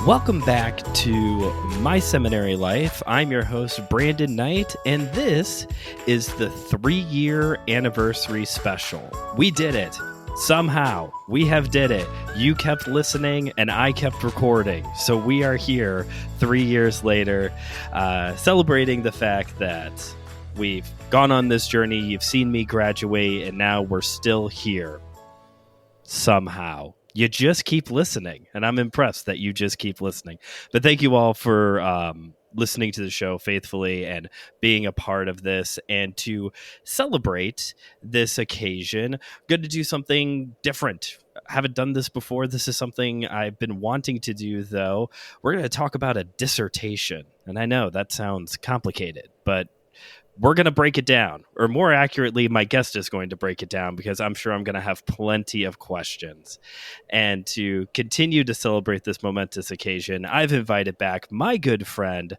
Welcome back to My Seminary Life. I'm your host, Brandon Knight, and this is the 3-year anniversary special. We did it. Somehow, we have did it. You kept listening, and I kept recording. So we are here 3 years later, celebrating the fact that we've gone on this journey. You've seen me graduate, and now we're still here. Somehow. You just keep listening, and I'm impressed that you just keep listening. But thank you all for listening to the show faithfully and being a part of this. And to celebrate this occasion, good to do something different. I haven't done this before. This is something I've been wanting to do, though. We're going to talk about a dissertation. And I know that sounds complicated, but we're going to break it down, or more accurately, my guest is going to break it down because I'm sure I'm going to have plenty of questions. And to continue to celebrate this momentous occasion, I've invited back my good friend,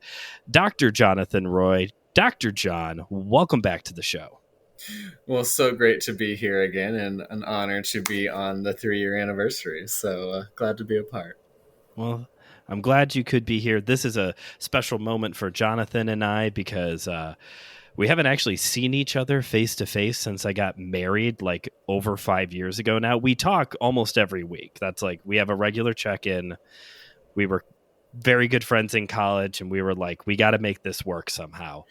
Dr. Jonathan Roy. Dr. John, welcome back to the show. Well, so great to be here again, and an honor to be on the 3-year anniversary. So glad to be a part. Well, I'm glad you could be here. This is a special moment for Jonathan and I because we haven't actually seen each other face to face since I got married like over 5 years ago now. We talk almost every week. That's like, we have a regular check-in. We were very good friends in college, and we were like, we got to make this work somehow.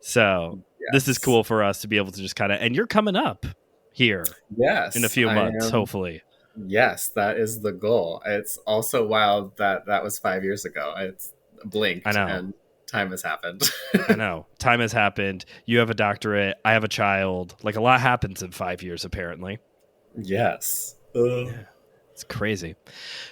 So yes. This is cool for us to be able to just kind of, and you're coming up here in a few months, hopefully. Yes, that is the goal. It's also wild that was 5 years ago. It's blinked. I know. And time has happened. I know. Time has happened. You have a doctorate. I have a child. Like, a lot happens in 5 years, apparently. Yes. Yeah. It's crazy.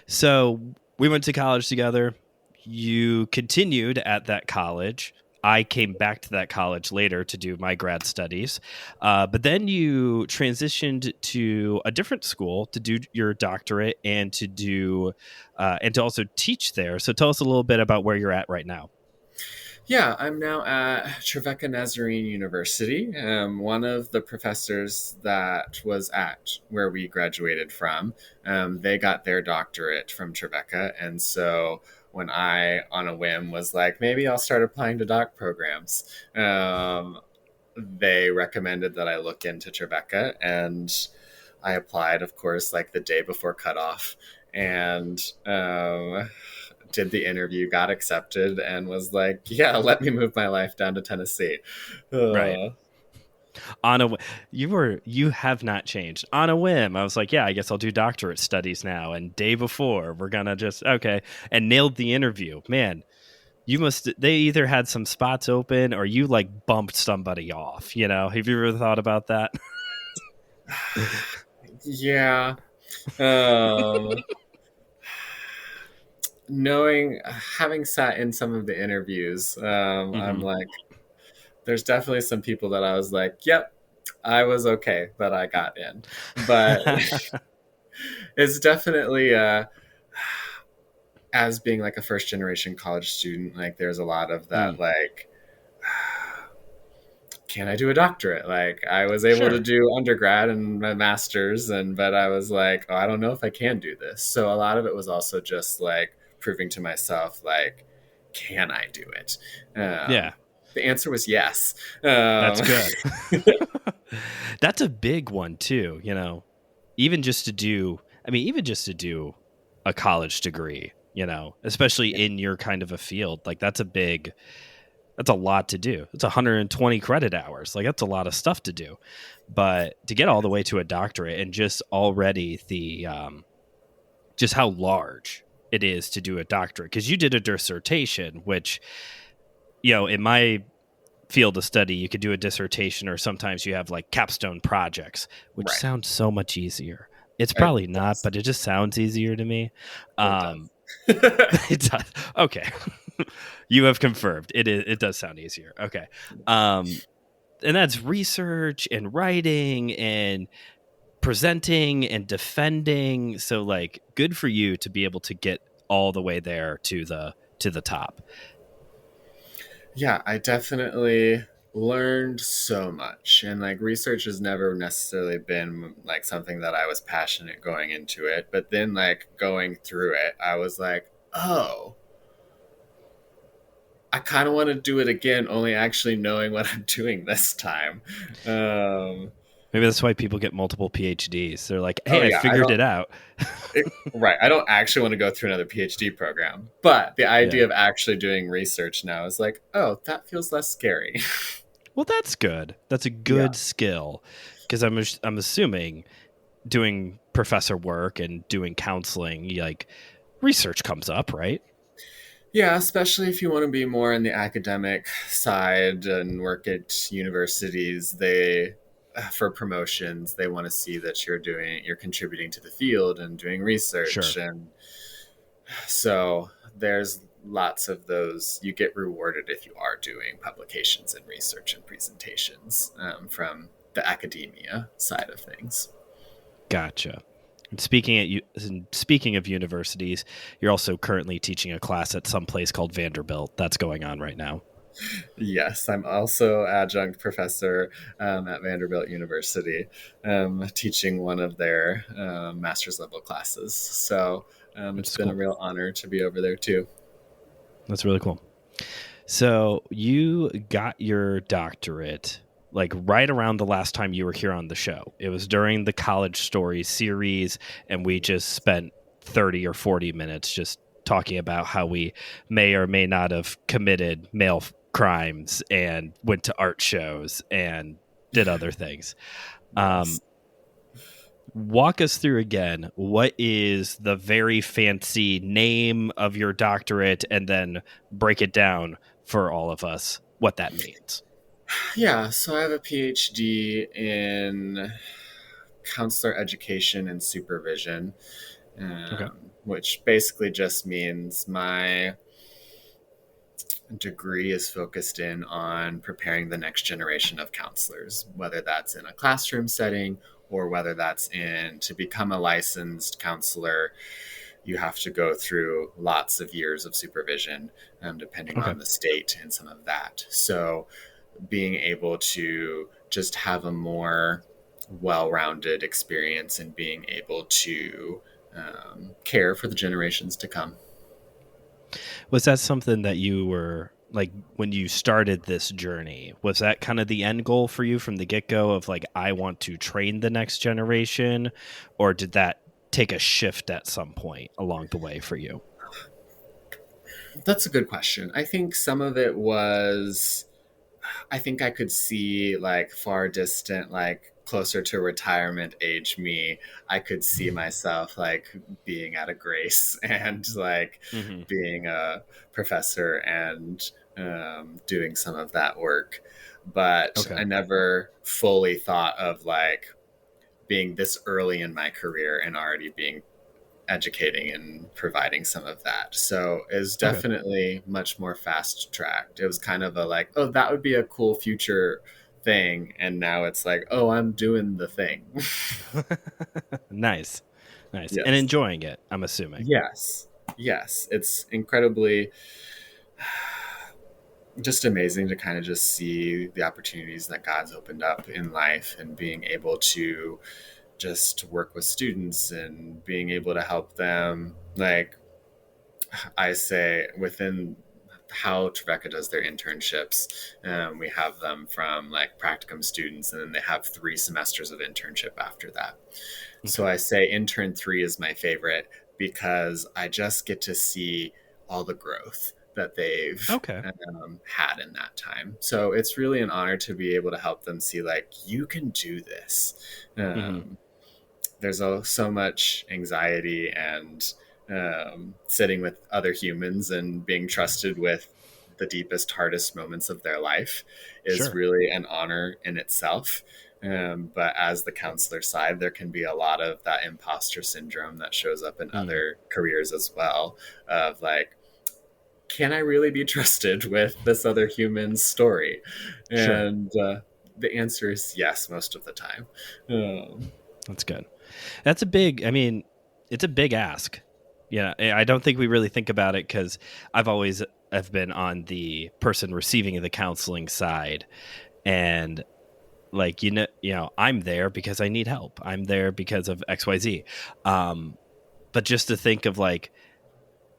So we went to college together. You continued at that college. I came back to that college later to do my grad studies. But then you transitioned to a different school to do your doctorate and to do and to also teach there. So tell us a little bit about where you're at right now. Yeah, I'm now at Trevecca Nazarene University. One of the professors that was at where we graduated from, they got their doctorate from Trevecca. And so when I, on a whim, was like, maybe I'll start applying to doc programs, they recommended that I look into Trevecca. And I applied, of course, like the day before cutoff. And did the interview, got accepted, and was like, yeah, let me move my life down to Tennessee. Right. You have not changed. On a whim, I was like, yeah, I guess I'll do doctorate studies now. And day before, we're going to just, okay. And nailed the interview. Man, they either had some spots open or you like bumped somebody off, you know? Have you ever thought about that? Yeah. Having sat in some of the interviews, I'm like, there's definitely some people that I was like, yep, I was okay that I got in. But it's definitely, as being like a first generation college student, like there's a lot of that, like, can I do a doctorate? Like I was able to do undergrad and my master's, but I was like, oh, I don't know if I can do this. So a lot of it was also just like proving to myself, like, can I do it? Yeah. The answer was yes. That's good. That's a big one too, you know, even just to do a college degree, you know, especially in your kind of a field, like that's a lot to do. It's 120 credit hours. Like that's a lot of stuff to do, but to get all the way to a doctorate and just already just how large it is to do a doctorate. 'Cause you did a dissertation, which, you know, in my field of study, you could do a dissertation, or sometimes you have like capstone projects, which sounds so much easier. It's probably not, but it just sounds easier to me. It does. Okay. You have confirmed it does sound easier. Okay. And that's research and writing and presenting and defending. So like, good for you to be able to get all the way there to the top. Yeah, I definitely learned so much, and like research has never necessarily been like something that I was passionate going into it, but then like going through it I was like, oh, I kind of want to do it again, only actually knowing what I'm doing this time. um Maybe that's why people get multiple PhDs. They're like, oh hey, I yeah, I figured don't it out. right, I don't actually want to go through another PhD program, but the Yeah. idea of actually doing research now is like, oh, that feels less scary. Well, that's good. That's a Yeah. good skill because I'm assuming doing professor work and doing counseling, like research comes up, right? Yeah, especially if you want to be more on the academic side and work at universities, they for promotions, they want to see that you're contributing to the field and doing research, Sure. and so there's lots of those. You get rewarded if you are doing publications and research and presentations from the academia side of things. Gotcha. And speaking of universities, you're also currently teaching a class at some place called Vanderbilt. That's going on right now. Yes, I'm also adjunct professor at Vanderbilt University, teaching one of their master's level classes. So it's It's been a cool. real honor to be over there too. That's really cool. So you got your doctorate like right around the last time you were here on the show. It was during the College Stories series, and we just spent 30 or 40 minutes just talking about how we may or may not have committed male crimes and went to art shows and did other things. Yes. Um, Walk us through again. What is the very fancy name of your doctorate, and then break it down for all of us what that means. Yeah, so I have a PhD in counselor education and supervision, Okay. which basically just means my degree is focused in on preparing the next generation of counselors, whether that's in a classroom setting or whether that's in to become a licensed counselor. You have to go through lots of years of supervision, depending Okay. on the state and some of that. So being able to just have a more well-rounded experience and being able to care for the generations to come. Was that something that you were like when you started this journey? Was that kind of the end goal for you from the get go of like, I want to train the next generation? Or did that take a shift at some point along the way for you? That's a good question. I think some of it was, I think I could see like far distant, like closer to retirement age me. I could see myself like being at a Grace and like Mm-hmm. being a professor and doing some of that work. But Okay. I never fully thought of like being this early in my career and already being educating and providing some of that. So it was Okay. definitely much more fast tracked. It was kind of a like, oh, that would be a cool future thing. And now it's like, oh, I'm doing the thing. Nice. Nice. And Yes. enjoying it, I'm assuming. Yes. Yes. It's incredibly just amazing to kind of just see the opportunities that God's opened up in life and being able to just work with students and being able to help them like I say within how Trevecca does their internships. We have them from like practicum students, and then they have 3 semesters of internship after that. So Okay. I say intern 3 is my favorite because I just get to see all the growth that they've Okay. had in that time. So it's really an honor to be able to help them see like you can do this. Mm-hmm. Um, there's so much anxiety and sitting with other humans and being trusted with the deepest, hardest moments of their life is Sure. really an honor in itself. But as the counselor side, there can be a lot of that imposter syndrome that shows up in Mm. other careers as well. Of like, can I really be trusted with this other human's story? Sure. And the answer is yes, most of the time. Um, That's good. That's a big, I mean, it's a big ask. Yeah, I don't think we really think about it because I've always have been on the person receiving the counseling side, And like, I'm there because I need help. I'm there because of XYZ. But just to think of like,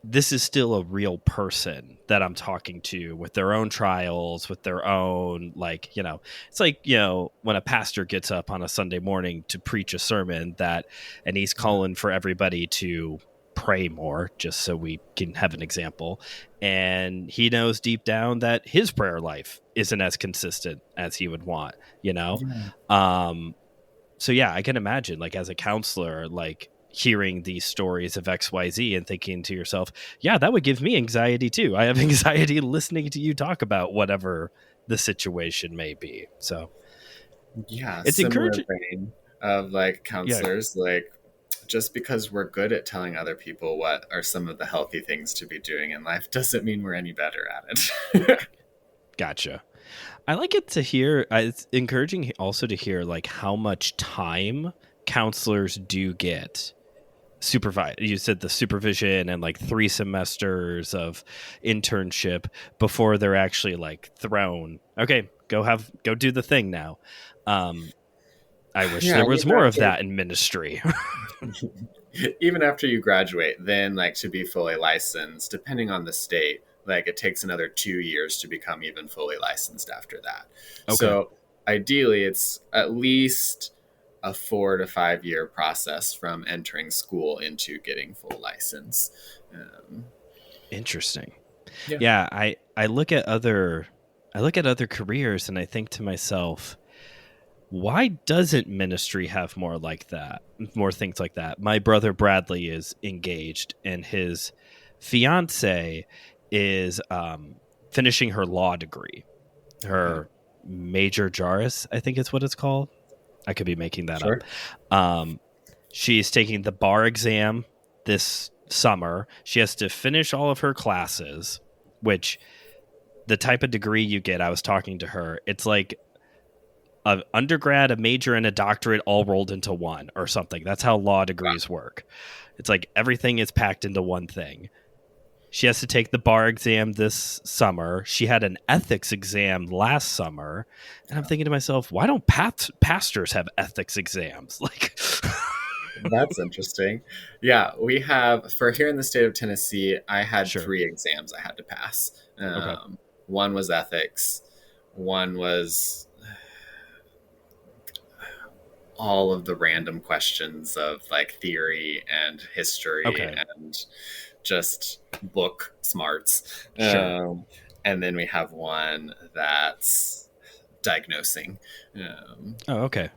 this is still a real person that I'm talking to with their own trials, with their own, like, it's like, when a pastor gets up on a Sunday morning to preach a sermon and he's calling for everybody to pray more, just so we can have an example. And he knows deep down that his prayer life isn't as consistent as he would want, Yeah. So yeah, I can imagine, like, as a counselor, like, hearing these stories of XYZ and thinking to yourself, yeah, that would give me anxiety too. I have anxiety listening to you talk about whatever the situation may be. So Yeah, it's similar encouraging. vein of like Yeah, counselors, like just because we're good at telling other people what are some of the healthy things to be doing in life doesn't mean we're any better at it. gotcha. I like it to hear. It's encouraging also to hear like how much time counselors do get supervise. You said the supervision and like 3 semesters of internship before they're actually like thrown. Okay, go do the thing now. um I wish Yeah, there and was even more of after that in ministry. even after you graduate, then like to be fully licensed, depending on the state, like it takes another 2 years to become even fully licensed after that. Okay, So ideally, it's at least a 4 to 5 year process from entering school into getting full license. Um, interesting. yeah. Yeah, I look at other careers and I think to myself, why doesn't ministry have more like that, more things like that? My brother Bradley is engaged and his fiance is finishing her law degree, Okay. her major juris, I think is what it's called. I could be making that up. Sure. um, she's taking the bar exam this summer. She has to finish all of her classes, which the type of degree you get, I was talking to her, it's like an undergrad, a major, and a doctorate all rolled into one or something. That's how law degrees work. It's like everything is packed into one thing. She has to take the bar exam this summer. She had an ethics exam last summer. And I'm thinking to myself, why don't pastors have ethics exams? Like, That's interesting. Yeah, we have for here in the state of Tennessee, I had sure. 3 exams I had to pass. Okay. One was ethics, one was all of the random questions of like theory and history Okay. and just book smarts. Sure. And then we have one that's diagnosing. Um, Oh, okay.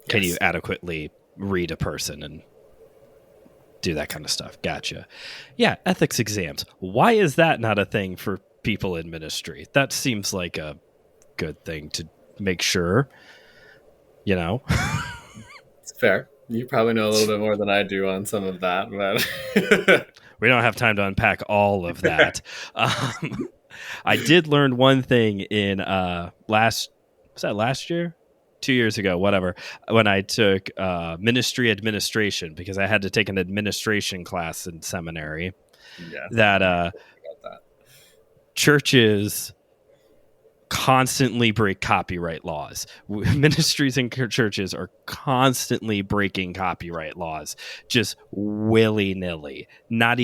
Can you yes. adequately read a person and do that kind of stuff? Gotcha. Yeah, ethics exams. Why is that not a thing for people in ministry? That seems like a good thing to make sure, you know? It's fair. You probably know a little bit more than I do on some of that, but We don't have time to unpack all of that. Um, I did learn one thing in last year? 2 years ago, whatever, when I took ministry administration, because I had to take an administration class in seminary, yes, that you got that. churches constantly break copyright laws. Ministries and churches are constantly breaking copyright laws, just willy-nilly. Not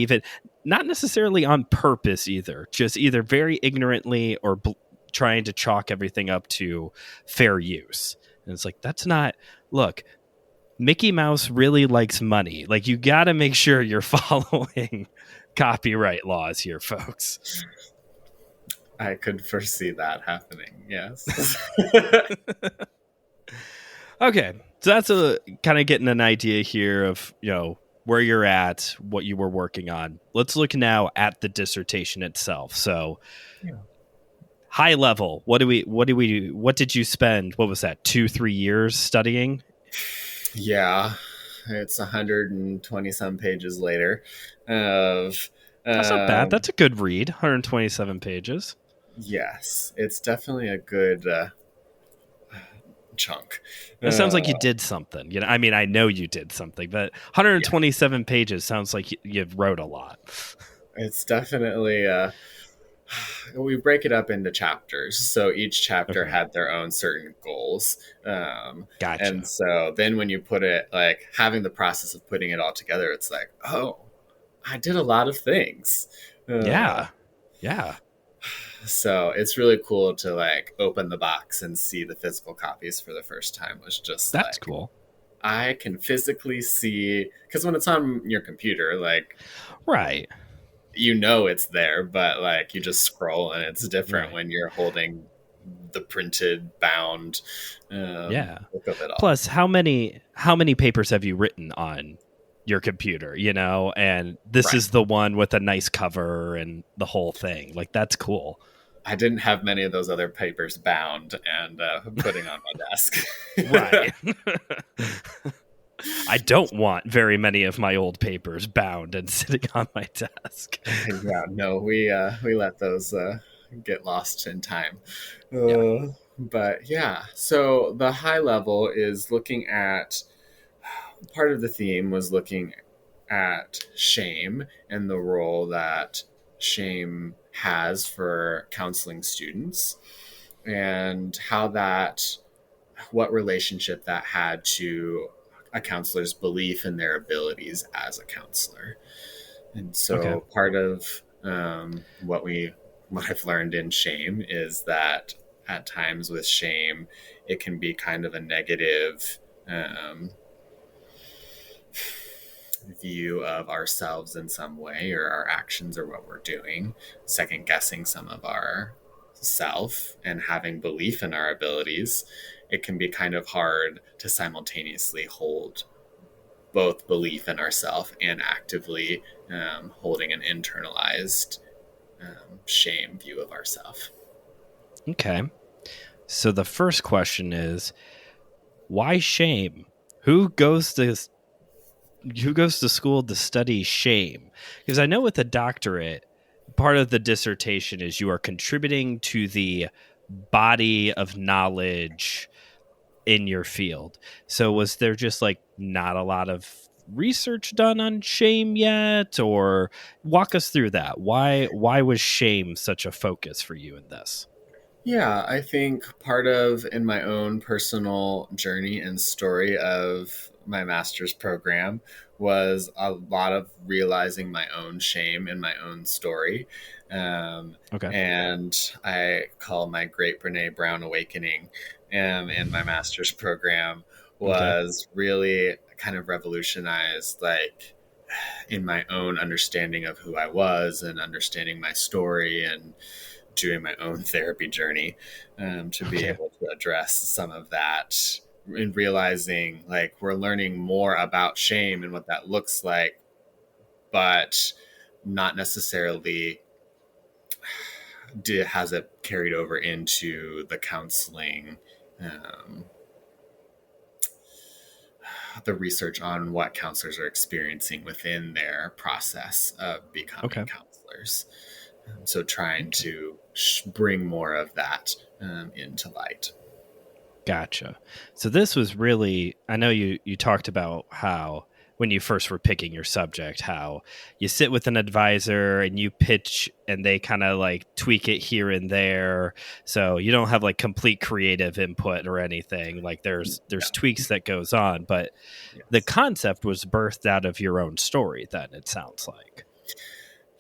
necessarily on purpose either, just either very ignorantly or trying to chalk everything up to fair use. And it's like, that's not, look, Mickey Mouse really likes money. Like, you got to make sure you're following copyright laws here, folks. I could foresee that happening. Yes. Okay, so that's a kind of getting an idea here of where you're at, what you were working on. Let's look now at the dissertation itself. So, Yeah. high level, what did you spend? What was that? 2-3 years studying? Yeah, it's 120 some pages later of That's not bad. um, That's a good read. 127 pages. yes, it's definitely a good chunk. That sounds like Uh, you did something. I mean, I know you did something, but yeah, 127 pages sounds like you wrote a lot. it's definitely we break it up into chapters. So each chapter Okay. had their own certain goals. Um, and Gotcha. so then when you put it, like having the process of putting it all together, it's like, oh, I did a lot of things. Uh, Yeah. Yeah. so it's really cool to like open the box and see the physical copies for the first time. Was just That's like, cool. I can physically see, because when it's on your computer, like Right. you know it's there, but like you just scroll and it's different Right. when you're holding the printed bound Yeah. book of it all. Plus, how many papers have you written on your computer, and this Right. is the one with a nice cover and the whole thing. Like that's cool. I didn't have many of those other papers bound and putting on my desk. Right. I don't want very many of my old papers bound and sitting on my desk. Yeah, no, we let those get lost in time. Yeah. But yeah, so the high level is looking at, part of the theme was looking at shame and the role that shame has for counseling students, and how that, what relationship that had to a counselor's belief in their abilities as a counselor. And Okay. so part of what I've learned in shame is that at times with shame, it can be kind of a negative um, view of ourselves in some way, or our actions or what we're doing, second guessing some of our self and having belief in our abilities. It can be kind of hard to simultaneously hold both belief in ourself and actively holding an internalized shame view of ourself. Okay. So the first question is, why shame? Who goes to who goes to school to study shame? Because I know with a doctorate, part of the dissertation is you are contributing to the body of knowledge in your field. So was there just like not a lot of research done on shame yet, or walk us through that? Why was shame such a focus for you in this? Yeah, I think part of in my own personal journey and story of my master's program was a lot of realizing my own shame in my own story. Um, Okay. and I call my Great Brene Brown awakening in my master's program Okay. was really kind of revolutionized, like in my own understanding of who I was and understanding my story and doing my own therapy journey to be Okay. able to address some of that, and realizing like we're learning more about shame and what that looks like, but not necessarily has it carried over into the counseling, um, the research on what counselors are experiencing within their process of becoming Okay. counselors. So trying Okay. to bring more of that into light. Gotcha. So this was really, I know you talked about how when you first were picking your subject, how you sit with an advisor and you pitch and they kind of like tweak it here and there. So you don't have like complete creative input or anything. Like there's Yeah. tweaks that goes on, but the Yes. concept was birthed out of your own story then, it sounds like.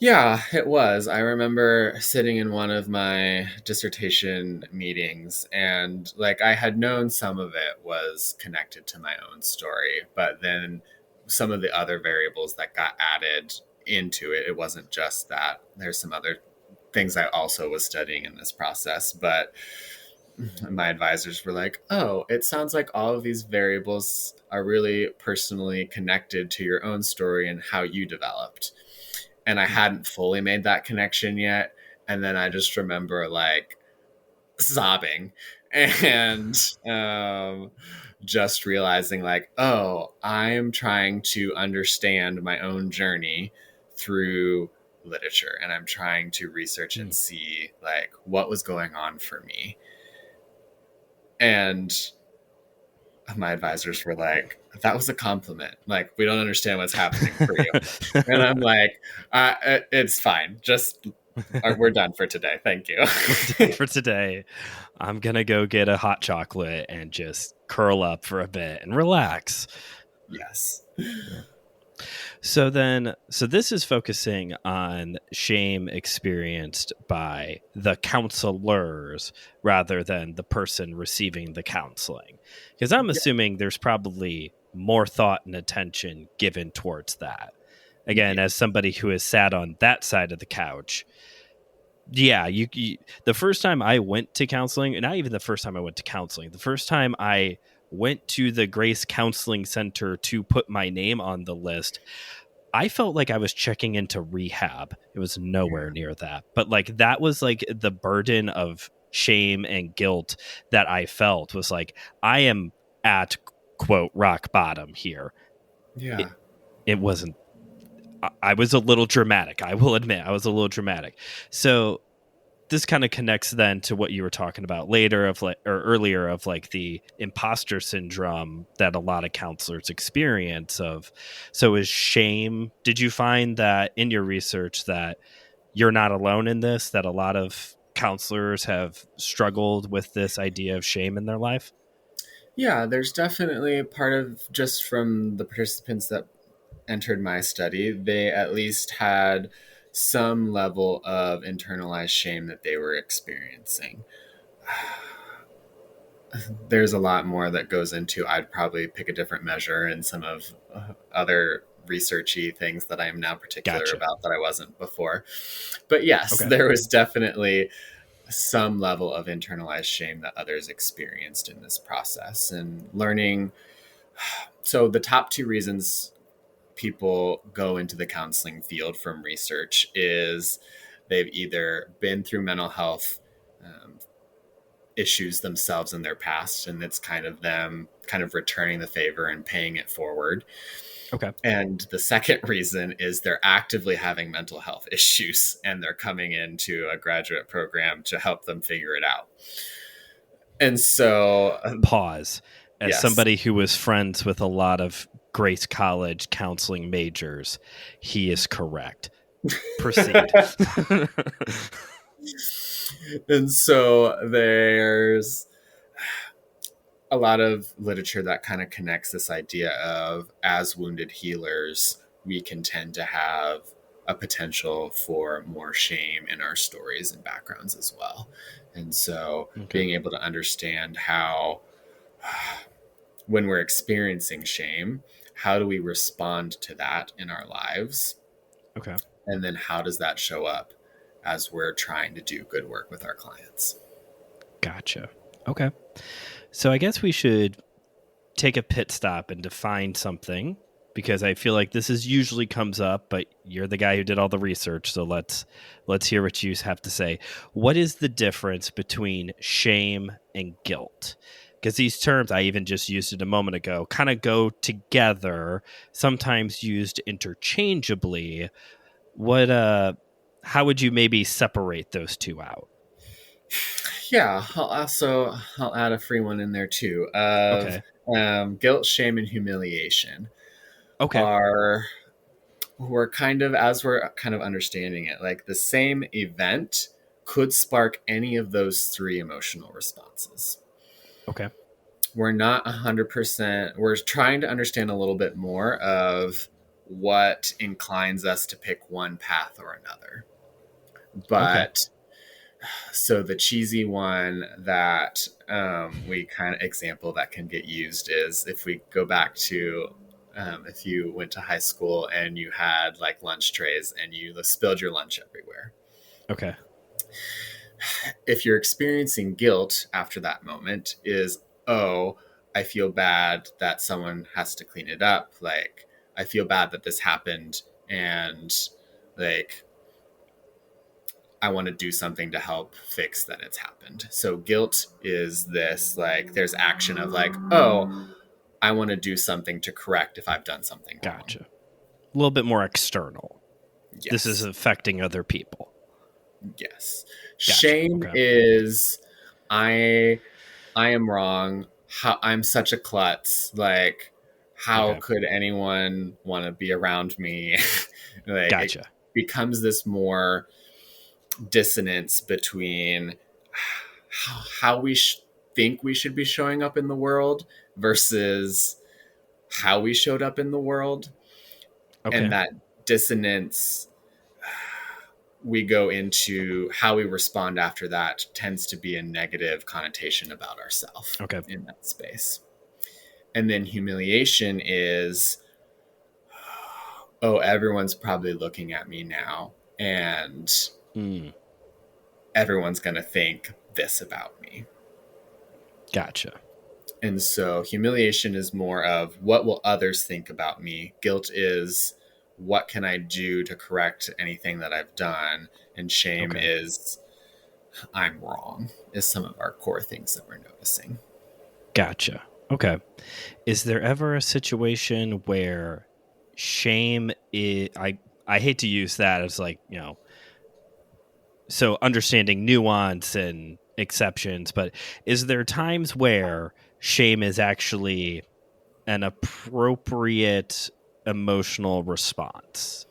Yeah, it was. I remember sitting in one of my dissertation meetings, and like I had known some of it was connected to my own story, but then some of the other variables that got added into it, it wasn't just that. There's some other things I also was studying in this process, but my advisors were like, "Oh, it sounds like all of these variables are really personally connected to your own story and how you developed." And I Hmm. hadn't fully made that connection yet. And then I just remember like sobbing and just realizing like, oh, I'm trying to understand my own journey through literature, and I'm trying to research Hmm. and see like what was going on for me. And my advisors were like, that was a compliment. Like, we don't understand what's happening for you. And I'm like, it's fine. Just We're done for today. Thank you. We're done for today. I'm going to go get a hot chocolate and just curl up for a bit and relax. Yes. Yeah. So this is focusing on shame experienced by the counselors rather than the person receiving the counseling. Because I'm Yeah. assuming there's probably more thought and attention given towards that. Again, Yeah. as somebody who has sat on that side of the couch, yeah, the first time I went to counseling, and not even the first time I went to counseling, the first time I went to the Grace Counseling Center to put my name on the list, I felt like I was checking into rehab. It was nowhere near that. But like that was like the burden of shame and guilt that I felt was like I am at quote rock bottom here. It Yeah. it wasn't I was a little dramatic. I will admit I was a little dramatic. So this kind of connects then to what you were talking about later of like or earlier of like the imposter syndrome that a lot of counselors experience of. So is shame, did you find that in your research that you're not alone in this, that a lot of counselors have struggled with this idea of shame in their life? Yeah, there's definitely part of just from the participants that entered my study, they at least had some level of internalized shame that they were experiencing. There's a lot more that goes into, I'd probably pick a different measure and some of other researchy things that I am now particular Gotcha. about that I wasn't before. But yes, Okay. there was definitely some level of internalized shame that others experienced in this process and learning. So the top two reasons people go into the counseling field from research is they've either been through mental health issues themselves in their past, and it's kind of them kind of returning the favor and paying it forward. Okay. And the second reason is they're actively having mental health issues and they're coming into a graduate program to help them figure it out. And so, Pause. As yes. somebody who was friends with a lot of Grace College counseling majors, he is correct. Proceed. And so there's a lot of literature that kind of connects this idea of as wounded healers, we can tend to have a potential for more shame in our stories and backgrounds as well. And so Okay. being able to understand how, when we're experiencing shame, how do we respond to that in our lives? Okay. And then how does that show up as we're trying to do good work with our clients? Gotcha. Okay. So I guess we should take a pit stop and define something because I feel like this is usually comes up, but you're the guy who did all the research, so let's hear what you have to say. What is the difference between shame and guilt? Because these terms, I even just used it a moment ago, kind of go together, sometimes used interchangeably. What how would you maybe separate those two out? Yeah, I'll add a free one in there too of Okay. guilt, shame, and humiliation Okay. are we're kind of as we're kind of understanding it, like the same event could spark any of those three emotional responses. Okay. We're not 100%. We're trying to understand a little bit more of what inclines us to pick one path or another. Okay. But so the cheesy one that we kind of example that can get used is if we go back to if you went to high school and you had like lunch trays and you spilled your lunch everywhere. Okay. If you're experiencing guilt after that moment is, oh, I feel bad that someone has to clean it up. Like, I feel bad that this happened. And like, I want to do something to help fix that it's happened. So guilt is this, like, there's action of like, oh, I want to do something to correct if I've done something wrong. Gotcha. A little bit more external. This is Yes. affecting other people. Yes. Gotcha. Shame Okay. is I I am wrong. How I'm such a klutz. Like, how Okay. could anyone want to be around me? Like, it Gotcha. becomes this more dissonance between how we think we should be showing up in the world versus how we showed up in the world. And Okay. that dissonance, we go into how we respond after that tends to be a negative connotation about ourselves Okay. in that space. And then humiliation is, oh, everyone's probably looking at me now, and Mm, everyone's going to think this about me. gotcha. And so humiliation is more of what will others think about me? Guilt is what can I do to correct anything that I've done? And shame Okay. is I'm wrong, is some of our core things that we're noticing. Gotcha. Okay. Is there ever a situation where shame is, I hate to use that as like, so understanding nuance and exceptions, but is there times where shame is actually an appropriate emotional response?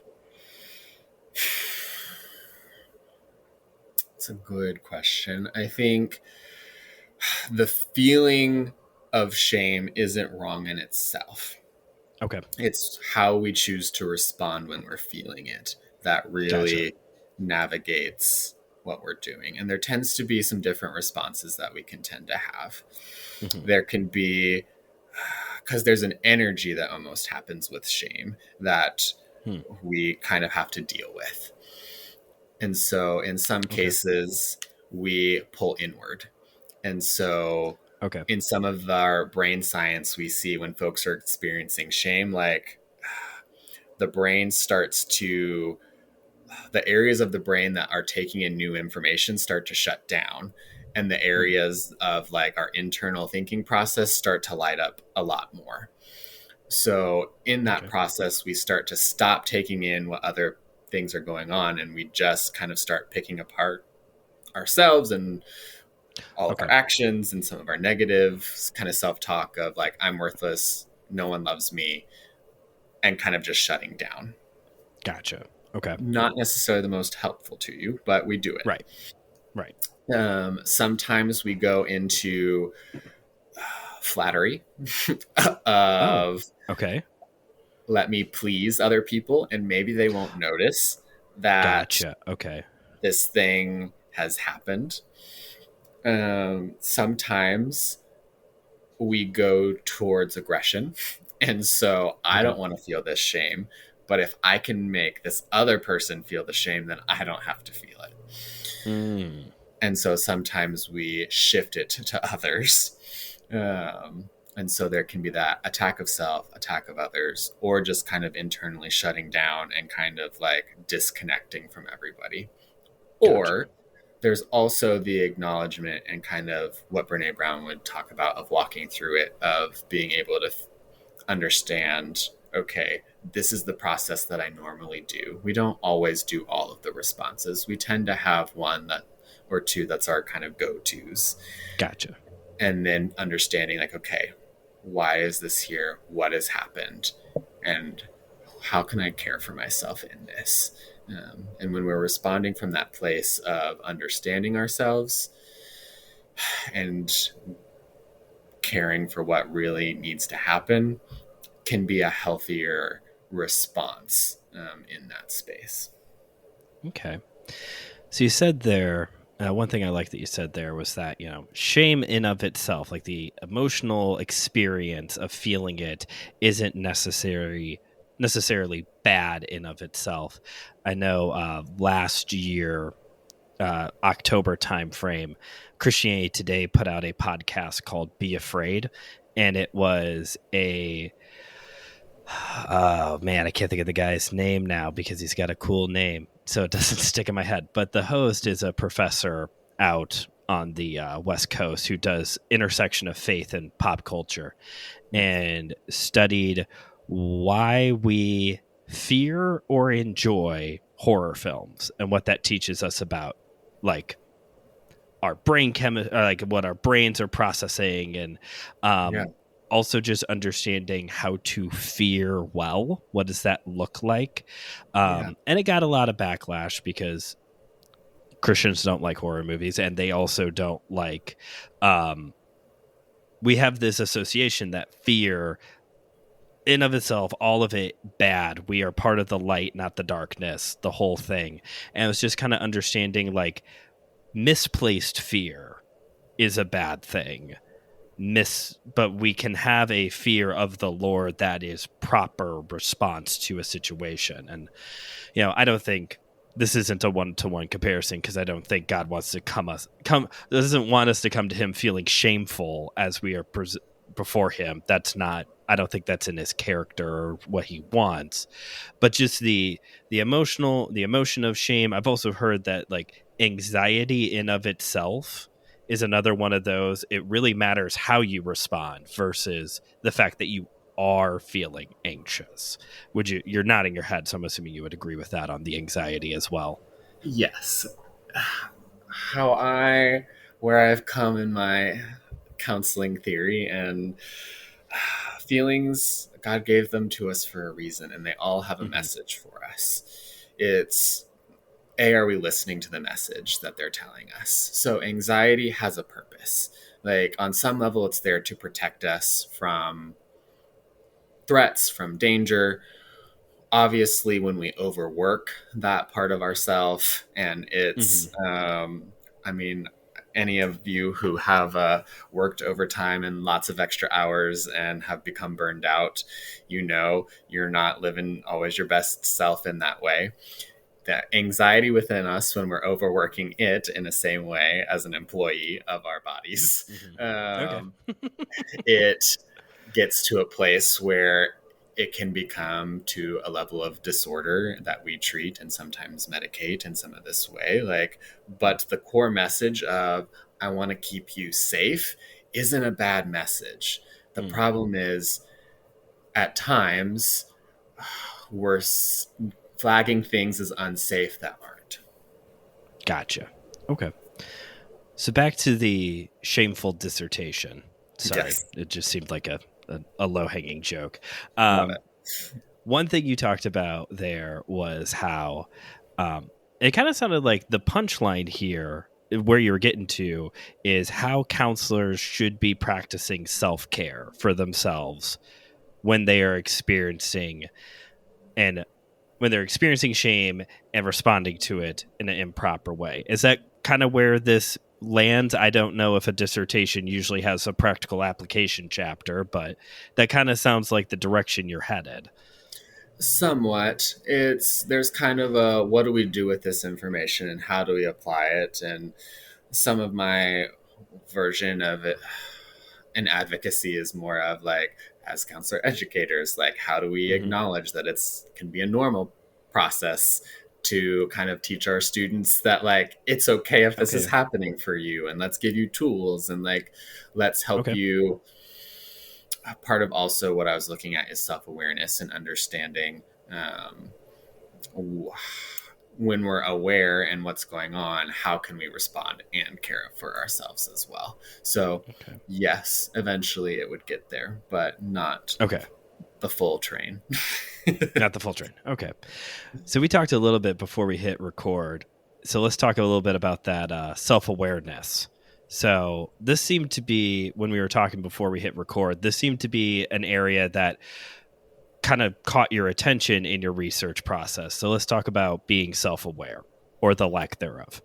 It's a good question. I think the feeling of shame isn't wrong in itself. Okay. It's how we choose to respond when we're feeling it that Gotcha. really navigates what we're doing. And there tends to be some different responses that we can tend to have. Hmm. There can be, because there's an energy that almost happens with shame that Hmm. we kind of have to deal with. And so in some Okay. cases, we pull inward. And so Okay. in some of our brain science, we see when folks are experiencing shame, like the brain starts to, the areas of the brain that are taking in new information start to shut down. And the Hmm. areas of like our internal thinking process start to light up a lot more. So in that Okay. process, we start to stop taking in what other things are going on, and we just kind of start picking apart ourselves and all of our Okay. actions and some of our negative kind of self-talk of like, I'm worthless, no one loves me, and kind of just shutting down. Gotcha. Okay. Not necessarily the most helpful to you, but we do it. Right. Right. Sometimes we go into flattery Oh, of okay. let me please other people, and maybe they won't notice that Gotcha. Okay. this thing has happened. Sometimes we go towards aggression. And so I Okay. don't want to feel this shame. But if I can make this other person feel the shame, then I don't have to feel it. Mm. And so sometimes we shift it to others. And so there can be that attack of self, attack of others, or just kind of internally shutting down and kind of like disconnecting from everybody. Gotcha. Or there's also the acknowledgement and kind of what Brene Brown would talk about of walking through it, of being able to understand, okay, this is the process that I normally do. We don't always do all of the responses. We tend to have one that or two that's our kind of go-tos. Gotcha. And then understanding like, okay, why is this here? What has happened? And how can I care for myself in this? And when we're responding from that place of understanding ourselves and caring for what really needs to happen, can be a healthier response in that space. Okay. So you said there, one thing I like that you said there was that, shame in of itself, like the emotional experience of feeling it isn't necessarily bad in of itself. I know last year, October timeframe, Christianity Today put out a podcast called Be Afraid. And it was oh man, I can't think of the guy's name now because he's got a cool name, so it doesn't stick in my head. But the host is a professor out on the West Coast who does intersection of faith and pop culture and studied why we fear or enjoy horror films and what that teaches us about like our brain like what our brains are processing and Yeah. also just understanding how to fear well. What does that look like? Yeah. And it got a lot of backlash because Christians don't like horror movies, and they also don't like. We have this association that fear, in of itself, all of it bad. We are part of the light, not the darkness. The whole thing, and it's just kind of understanding like misplaced fear is a bad thing. But we can have a fear of the Lord that is proper response to a situation. And I don't think this isn't a one-to-one comparison, because I don't think God wants to doesn't want us to come to him feeling shameful as we are before him. That's not, I don't think that's in his character or what he wants. But just the emotion of shame. I've also heard that like anxiety in of itself is another one of those. It really matters how you respond versus the fact that you are feeling anxious. You're nodding your head, so I'm assuming you would agree with that on the anxiety as well. Yes. Where I've come in my counseling theory, and feelings, God gave them to us for a reason, and they all have a message for us. It's are we listening to the message that they're telling us? So anxiety has a purpose. Like on some level, it's there to protect us from threats, from danger. Obviously, when we overwork that part of ourself, and I mean, any of you who have worked overtime and lots of extra hours and have become burned out, you're not living always your best self in that way. That anxiety within us when we're overworking it in the same way as an employee of our bodies, Okay. it gets to a place where it can become to a level of disorder that we treat and sometimes medicate in some of this way. But the core message of, I want to keep you safe, isn't a bad message. The problem is, at times, we're flagging things as unsafe that aren't. Gotcha. Okay. So back to the shameful dissertation. Sorry, Yes. it just seemed like a low-hanging joke. Love it. One thing you talked about there was how it kind of sounded like the punchline here, where you're getting to, is how counselors should be practicing self-care for themselves when they are experiencing shame and responding to it in an improper way. Is that kind of where this lands? I don't know if a dissertation usually has a practical application chapter, but that kind of sounds like the direction you're headed. Somewhat. There's kind of a, what do we do with this information and how do we apply it? And some of my version of it in advocacy is more of like, as counselor educators, like how do we acknowledge that can be a normal process to kind of teach our students that like it's okay if this is happening for you, and let's give you tools, and like let's help you. Part of also what I was looking at is self-awareness and understanding when we're aware and what's going on, how can we respond and care for ourselves as well. So yes, eventually it would get there, but not the full train. Not the full train. Okay. So we talked a little bit before we hit record. So let's talk a little bit about that self-awareness. So this seemed to be, when we were talking before we hit record, this seemed to be an area that kind of caught your attention in your research process. So let's talk about being self-aware, or the lack thereof.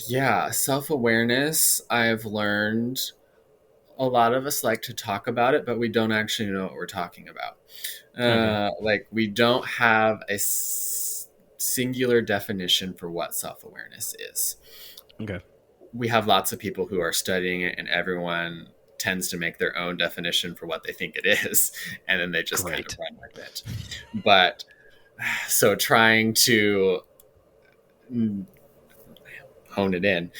Yeah, self-awareness, I've learned a lot of us like to talk about it, but we don't actually know what we're talking about. Like we don't have a singular definition for what self-awareness is. Okay. We have lots of people who are studying it, and everyone tends to make their own definition for what they think it is, and then they just kind of run with it. But so trying to hone it in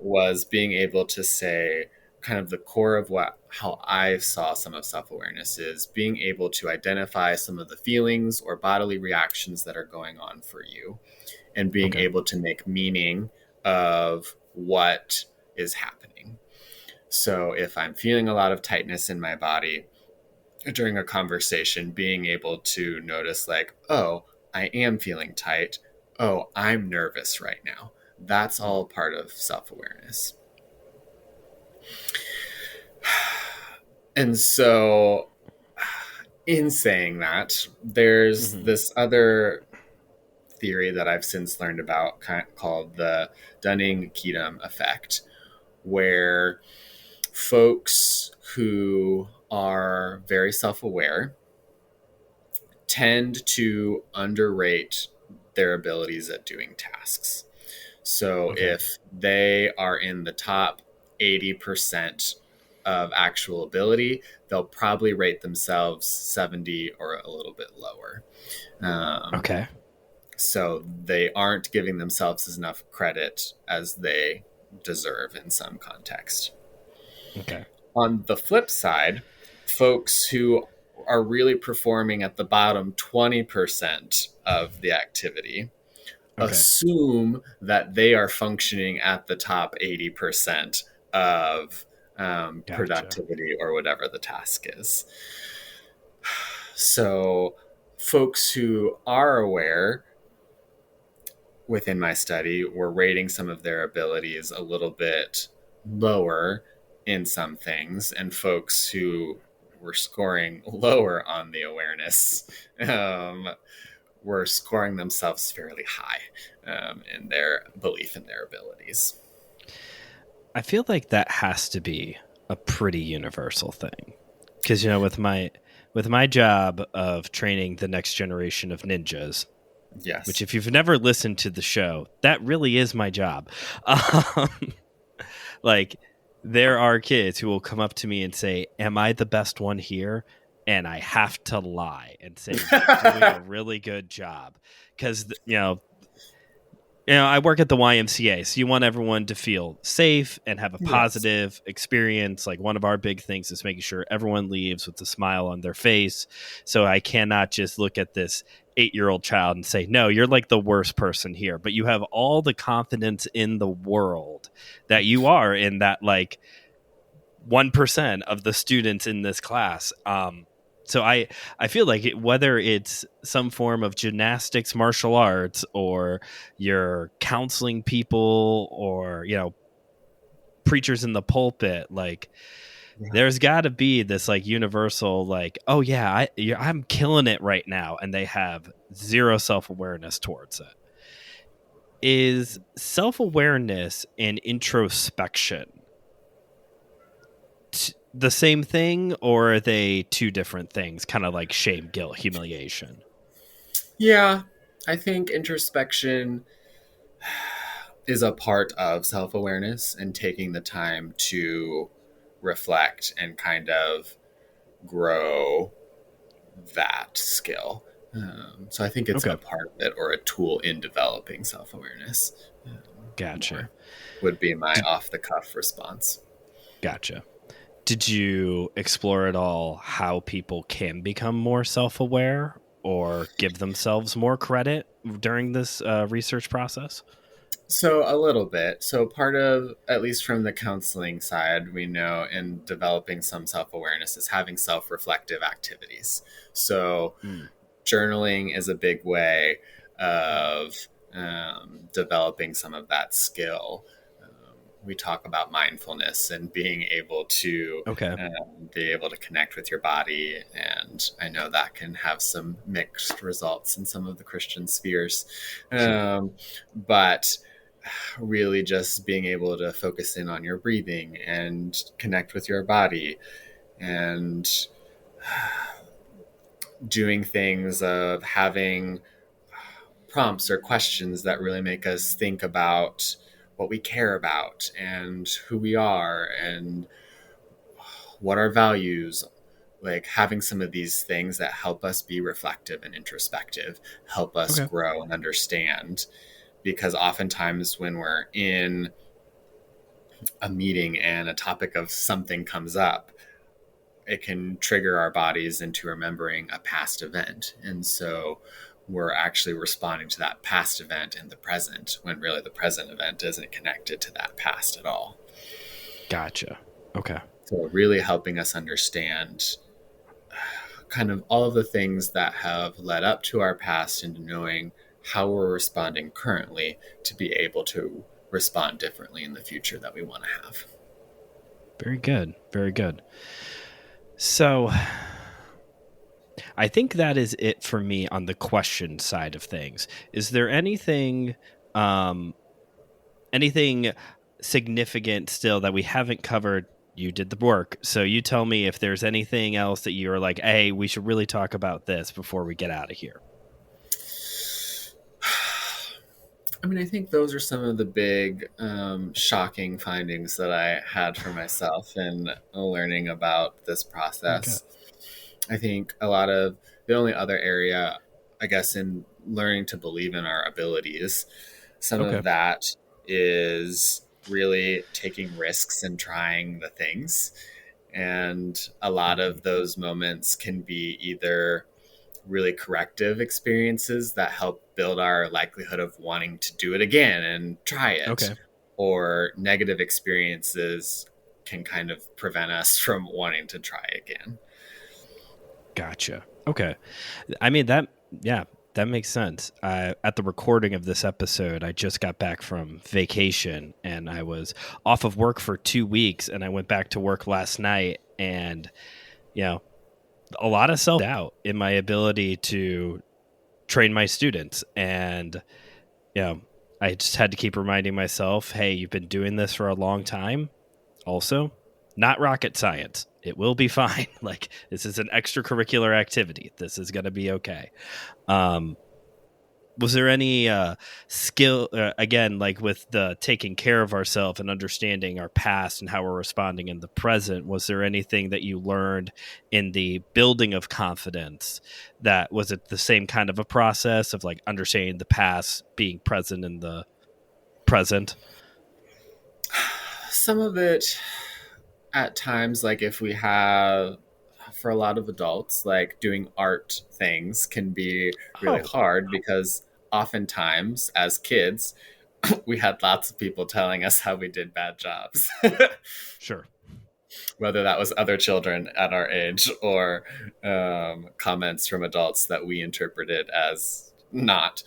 was being able to say kind of the core of how I saw some of self-awareness is being able to identify some of the feelings or bodily reactions that are going on for you, and being able to make meaning of what is happening. So if I'm feeling a lot of tightness in my body during a conversation, being able to notice like, oh, I am feeling tight. Oh, I'm nervous right now. That's all part of self-awareness. And so, in saying that, there's Hmm. this other theory that I've since learned about called the Dunning-Kingdom effect, where folks who are very self-aware tend to underrate their abilities at doing tasks. So Okay. if they are in the top 80% of actual ability, they'll probably rate themselves 70 or a little bit lower. Um, Okay. so they aren't giving themselves as enough credit as they deserve in some context. Okay. On the flip side, folks who are really performing at the bottom 20% of the activity Okay. assume that they are functioning at the top 80% of Gotcha. productivity or whatever the task is. So, folks who are aware within my study were rating some of their abilities a little bit lower in some things, and folks who were scoring lower on the awareness um, were scoring themselves fairly high in their belief in their abilities. I feel like that has to be a pretty universal thing. Because with my job of training the next generation of ninjas, which Yes. if you've never listened to the show, that really is my job. Um, like there are kids who will come up to me and say, "Am I the best one here?" And I have to lie and say, "You're doing a really good job." Because I work at the YMCA, so you want everyone to feel safe and have a Yes. positive experience. Like one of our big things is making sure everyone leaves with a smile on their face. So I cannot just look at this 8-year-old child and say, "No, you're like the worst person here." But you have all the confidence in the world that you are in that like 1% of the students in this class. So I feel like whether it's some form of gymnastics, martial arts, or you're counseling people, or preachers in the pulpit, like Yeah. there's got to be this like universal like, oh yeah, I'm killing it right now, and they have zero self awareness towards it. Is self awareness and introspection the same thing, or are they two different things, kind of like shame, guilt, humiliation? Yeah. I think introspection is a part of self awareness and taking the time to reflect and kind of grow that skill. So I think it's a Okay. part of it or a tool in developing self awareness. Gotcha. More would be my Did, off the cuff response. gotcha. Did you explore at all how people can become more self-aware or give themselves more credit during this research process? So a little bit. So part of, at least from the counseling side, we know in developing some self-awareness is having self-reflective activities. So Mm. journaling is a big way of developing some of that skill. We talk about mindfulness and being able to Okay. be able to connect with your body, and I know that can have some mixed results in some of the Christian spheres, Sure. but really just being able to focus in on your breathing and connect with your body and doing things of having prompts or questions that really make us think about what we care about and who we are and what our values, like having some of these things that help us be reflective and introspective, help us Okay. grow and understand, because oftentimes when we're in a meeting and a topic of something comes up, it can trigger our bodies into remembering a past event. And so we're actually responding to that past event in the present when really the present event isn't connected to that past at all. Gotcha. Okay. So, really helping us understand kind of all of the things that have led up to our past and knowing how we're responding currently to be able to respond differently in the future that we want to have. Very good. Very good. So I think that is it for me on the question side of things. Is there um, anything significant still that we haven't covered? You did the work. So you tell me if there's anything else that you're like, hey, we should really talk about this before we get out of here. I mean, I think those are some of the big, shocking findings that I had for myself in learning about this Okay. process. I think a lot of the only other area, I guess, in learning to believe in our abilities, some Okay. of that is really taking risks and trying the things. And a lot Mm-hmm. of those moments can be either really corrective experiences that help build our likelihood of wanting to do it again and try it, Okay. or negative experiences can kind of prevent us from wanting to try again. Gotcha. Okay. I mean, yeah, that makes sense. At the recording of this episode, I just got back from vacation and I was off of work for 2 weeks and I went back to work last night and, you know, a lot of self doubt in my ability to train my students. And, you know, I just had to keep reminding myself, hey, you've been doing this for a long time. Also, not rocket science. It will be fine. Like, this is an extracurricular activity. This is going to be okay. Um, was there any skill, again, like with the taking care of ourselves and understanding our past and how we're responding in the present, was there anything that you learned in the building of confidence? That was it the same kind of a process of like understanding the past, being present in the present? Some of it at times, like if we have, for a lot of adults, like doing art things can be really Oh, hard because oftentimes as kids, we had lots of people telling us how we did bad jobs. sure. Whether that was other children at our age or comments from adults that we interpreted as not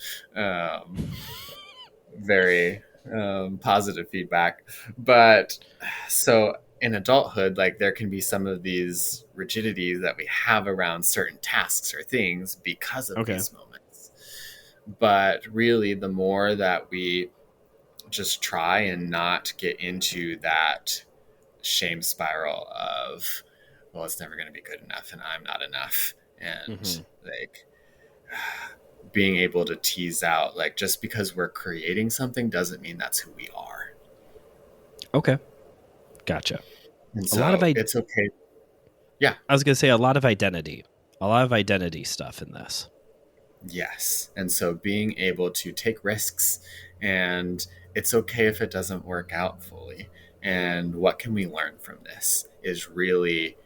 very positive feedback. But so in adulthood, like there can be some of these rigidities that we have around certain tasks or things because of Okay. these moments. But really, the more that we just try and not get into that shame spiral of, well, it's never going to be good enough and I'm not enough, and Mm-hmm. like being able to tease out, like, just because we're creating something doesn't mean that's who we are. Okay. Gotcha. And A lot of so it's okay. Yeah. I was going to say a lot of identity stuff in this. Yes. And so being able to take risks, and it's okay if it doesn't work out fully, and what can we learn from this is really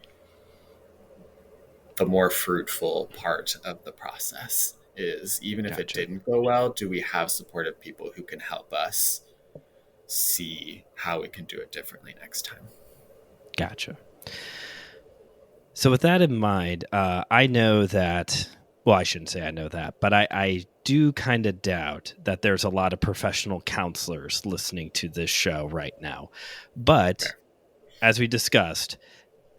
the more fruitful part of the process. Is even if it Gotcha. didn't go well, do we have supportive people who can help us see how we can do it differently next time? Gotcha. So with that in mind, I know that, well, I shouldn't say I know that, but I do kind of doubt that there's a lot of professional counselors listening to this show right now. But Fair. as we discussed,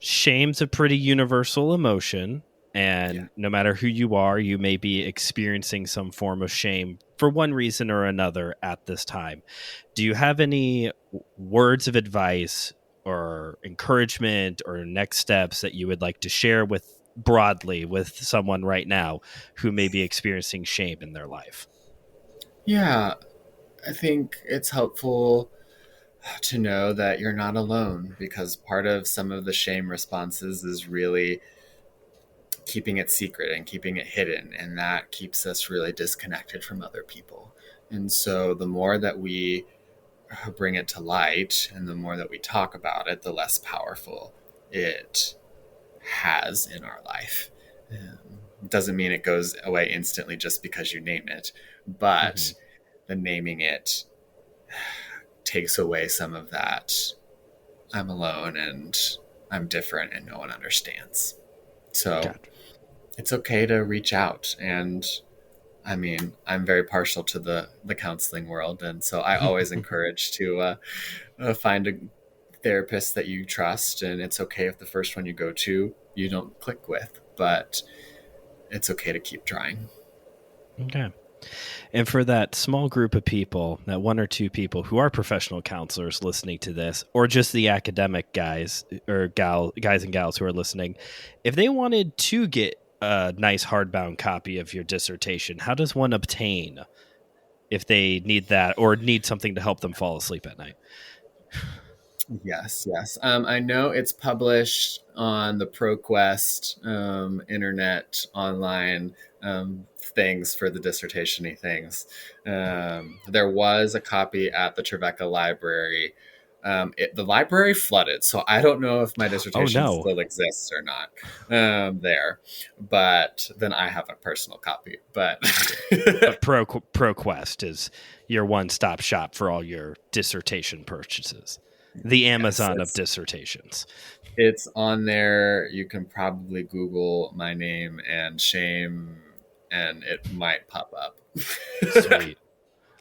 shame's a pretty universal emotion. Yeah. And no matter who you are, you may be experiencing some form of shame for one reason or another at this time. Do you have any words of advice or encouragement or next steps that you would like to share with broadly with someone right now who may be experiencing shame in their life? Yeah. I think it's helpful to know that you're not alone, because part of some of the shame responses is really keeping it secret and keeping it hidden. And that keeps us really disconnected from other people. And so the more that we bring it to light and the more that we talk about it, the less powerful it has in our life. Doesn't mean it goes away instantly just because you name it, Mm-hmm. but the naming it takes away some of that I'm alone and I'm different and no one understands. So Gotcha. it's okay to reach out. And I mean, I'm very partial to the counseling world, and so I always encourage to find a therapist that you trust. And it's okay if the first one you go to you don't click with, but it's okay to keep trying. Okay. And for that small group of people, that one or two people who are professional counselors listening to this, or just the academic guys and gals who are listening, if they wanted to get a nice hardbound copy of your dissertation, how does one obtain if they need that or need something to help them fall asleep at night? Yes, yes. I know it's published on the ProQuest internet online things for the dissertation-y things. There was a copy at the Trevecca library. The library flooded, so I don't know if my dissertation still exists or not there. But then I have a personal copy. But ProQuest is your one-stop shop for all your dissertation purchases. The Amazon of dissertations. It's on there. You can probably Google my name and shame, and it might pop up. Sweet.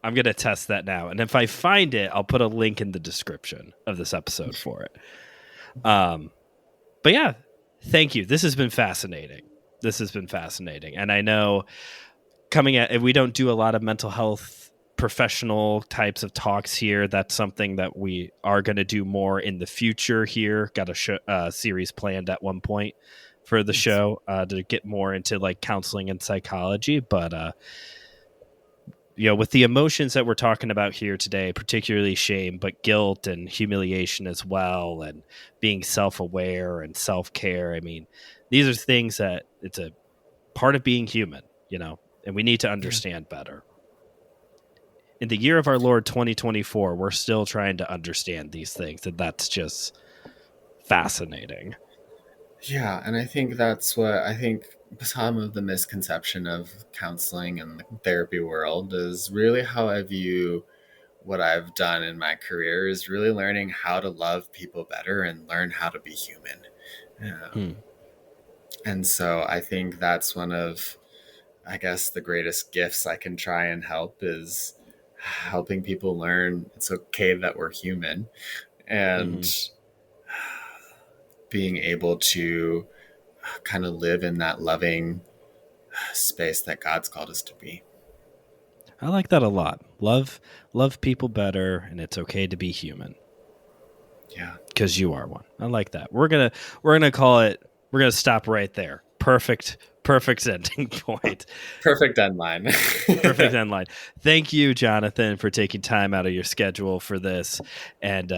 I'm going to test that now. And if I find it, I'll put a link in the description of this episode for it. But yeah, thank you. This has been fascinating. And I know we don't do a lot of mental health professional types of talks here. That's something that we are going to do more in the future here. Got a series planned at one point for the show to get more into like counseling and psychology. But, with the emotions that we're talking about here today, particularly shame, but guilt and humiliation as well, and being self-aware and self-care. I mean, these are things that it's a part of being human, and we need to understand better. In the year of our Lord 2024, we're still trying to understand these things, and that's just fascinating. Yeah, and I think some of the misconception of counseling and the therapy world is really how I view what I've done in my career is really learning how to love people better and learn how to be human. And so I think that's one of, I guess, the greatest gifts I can try and help is helping people learn it's okay that we're human, and being able to kind of live in that loving space that God's called us to be. I like that a lot. Love people better, and it's okay to be human. Yeah, because you are one. I like that. We're gonna call it. We're gonna stop right there. Perfect ending point. Perfect end line. Perfect end line. Thank you, Jonathan, for taking time out of your schedule for this, and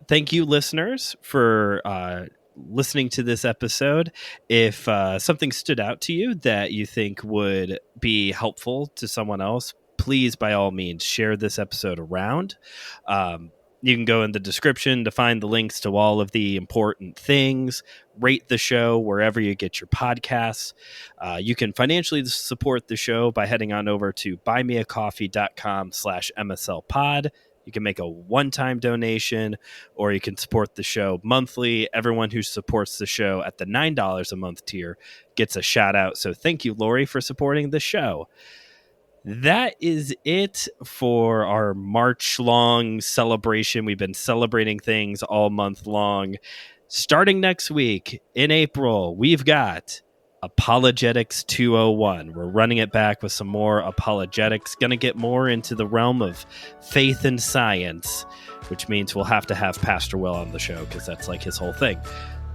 thank you, listeners, for listening to this episode. If something stood out to you that you think would be helpful to someone else, please, by all means, share this episode around. You can go in the description to find the links to all of the important things. Rate the show wherever you get your podcasts. You can financially support the show by heading on over to buymeacoffee.com/MSLpod. You can make a one-time donation, or you can support the show monthly. Everyone who supports the show at the $9 a month tier gets a shout out. So thank you, Lori, for supporting the show. That is it for our March-long celebration. We've been celebrating things all month long. Starting next week in April, we've got Apologetics 201. We're running it back with some more apologetics. Going to get more into the realm of faith and science, which means we'll have to have Pastor Will on the show because that's like his whole thing.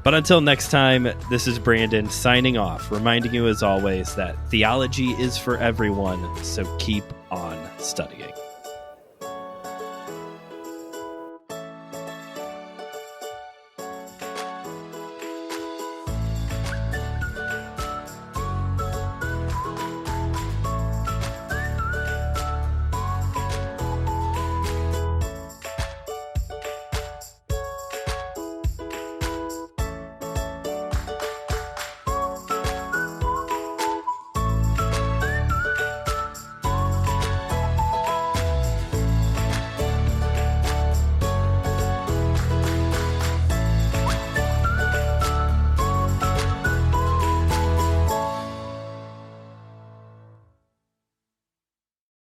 But until next time, this is Brandon signing off, reminding you as always that theology is for everyone, so keep on studying.